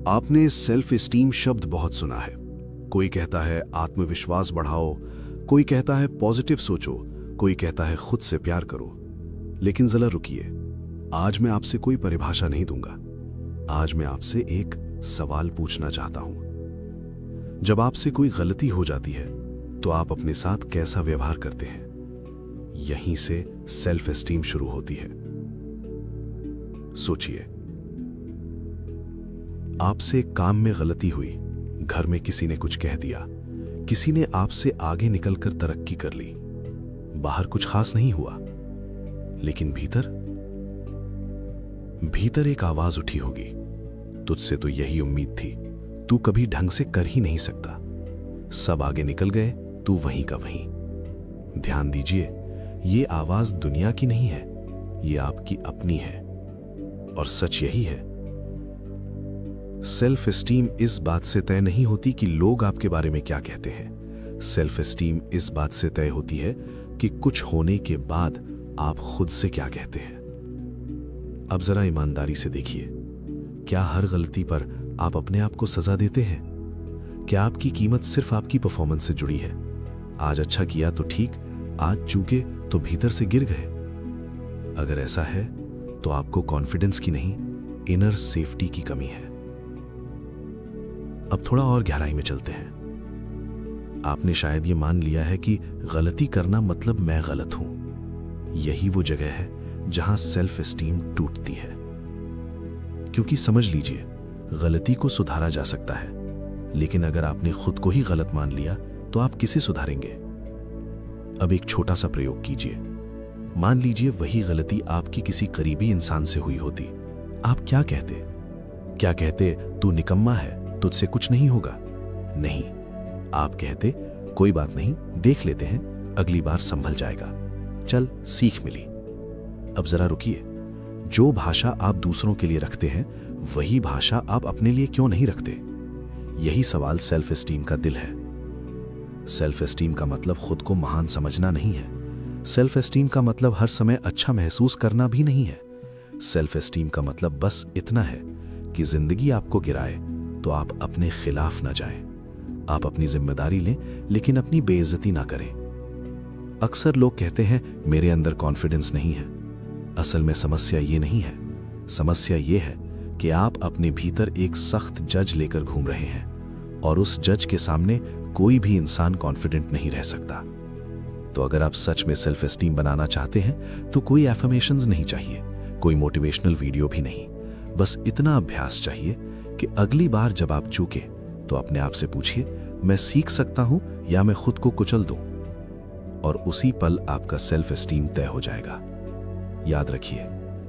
आपने self esteem शब्द बहुत सुना है। कोई कहता है आत्मविश्वास बढ़ाओ, कोई कहता है पॉजिटिव सोचो, कोई कहता है खुद से प्यार करो। लेकिन जरा रुकिए, आज मैं आपसे कोई परिभाषा नहीं दूंगा। आज मैं आपसे एक सवाल पूछना चाहता हूं। जब आपसे कोई गलती हो जाती है तो आप अपने साथ कैसा व्यवहार करते हैं? यहीं से सेल्फ एस्टीम शुरू होती है। सोचिए, आपसे काम में गलती हुई, घर में किसी ने कुछ कह दिया, किसी ने आपसे आगे निकलकर तरक्की कर ली, बाहर कुछ खास नहीं हुआ, लेकिन भीतर एक आवाज उठी होगी, तुझसे तो यही उम्मीद थी, तू कभी ढंग से कर ही नहीं सकता, सब आगे निकल गए, तू वहीं का वहीं। ध्यान दीजिए, ये आवाज दुनिया की नहीं है, ये आपकी अपनी है। और सच यही है, सेल्फ एस्टीम इस बात से तय नहीं होती कि लोग आपके बारे में क्या कहते हैं। सेल्फ एस्टीम इस बात से तय होती है कि कुछ होने के बाद आप खुद से क्या कहते हैं। अब जरा ईमानदारी से देखिए, क्या हर गलती पर आप अपने आप को सजा देते हैं? क्या आपकी कीमत सिर्फ आपकी परफॉर्मेंस से जुड़ी है? आज अच्छा किया तो ठीक, आज चूके तो भीतर से गिर गए। अगर ऐसा है तो आपको कॉन्फिडेंस की नहीं, इनर सेफ्टी की कमी है। अब थोड़ा और गहराई में चलते हैं। आपने शायद ये मान लिया है कि गलती करना मतलब मैं गलत हूं। यही वो जगह है जहां सेल्फ एस्टीम टूटती है। क्योंकि समझ लीजिए, गलती को सुधारा जा सकता है, लेकिन अगर आपने खुद को ही गलत मान लिया तो आप किसे सुधारेंगे? अब एक छोटा सा प्रयोग कीजिए। मान लीजिए वही गलती आपकी किसी करीबी इंसान से हुई होती, आप क्या कहते? क्या कहते, तू निकम्मा है, तुझसे कुछ नहीं होगा? नहीं, आप कहते, कोई बात नहीं, देख लेते हैं, अगली बार संभल जाएगा, चल सीख मिली। अब जरा रुकिए, जो भाषा आप दूसरों के लिए रखते हैं वही भाषा आप अपने लिए क्यों नहीं रखते? यही सवाल सेल्फ एस्टीम का दिल है। सेल्फ एस्टीम का मतलब खुद को महान समझना नहीं है। सेल्फ एस्टीम का मतलब हर समय अच्छा महसूस करना भी नहीं है। सेल्फ एस्टीम का मतलब बस इतना है कि जिंदगी आपको गिराए तो आप अपने खिलाफ ना जाएं। आप अपनी जिम्मेदारी लें, लेकिन अपनी बेइज्जती ना करें। अक्सर लोग कहते हैं मेरे अंदर कॉन्फिडेंस नहीं है। असल में समस्या ये नहीं है। समस्या ये है कि आप अपने भीतर एक सख्त जज लेकर घूम रहे हैं, और उस जज के सामने कोई भी इंसान कॉन्फिडेंट नहीं रह सकता। तो अगर आप सच में सेल्फ एस्टीम बनाना चाहते हैं तो कोई एफर्मेशंस नहीं चाहिए, कोई मोटिवेशनल वीडियो भी नहीं। बस इतना अभ्यास चाहिए कि अगली बार जब आप चूके तो अपने आप से पूछिए, मैं सीख सकता हूं या मैं खुद को कुचल दूं? और उसी पल आपका सेल्फ एस्टीम तय हो जाएगा। याद रखिए,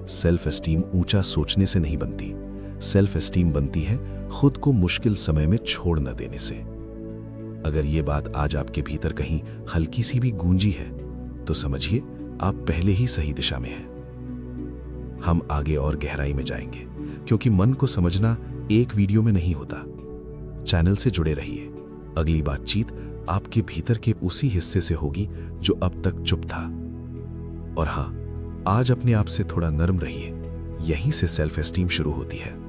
सेल्फ एस्टीम ऊंचा सोचने से नहीं बनती। सेल्फ एस्टीम बनती है खुद को मुश्किल समय में छोड़ न देने से। अगर ये बात आज आपके भीतर कहीं हल्की सी भी गूंजी है तो समझिए आप पहले ही सही दिशा में हैं। हम आगे और गहराई में जाएंगे, क्योंकि मन को समझना एक वीडियो में नहीं होता। चैनल से जुड़े रहिए। अगली बातचीत आपके भीतर के उसी हिस्से से होगी जो अब तक चुप था। और हां, आज अपने आप से थोड़ा नर्म रहिए। यहीं से सेल्फ एस्टीम शुरू होती है।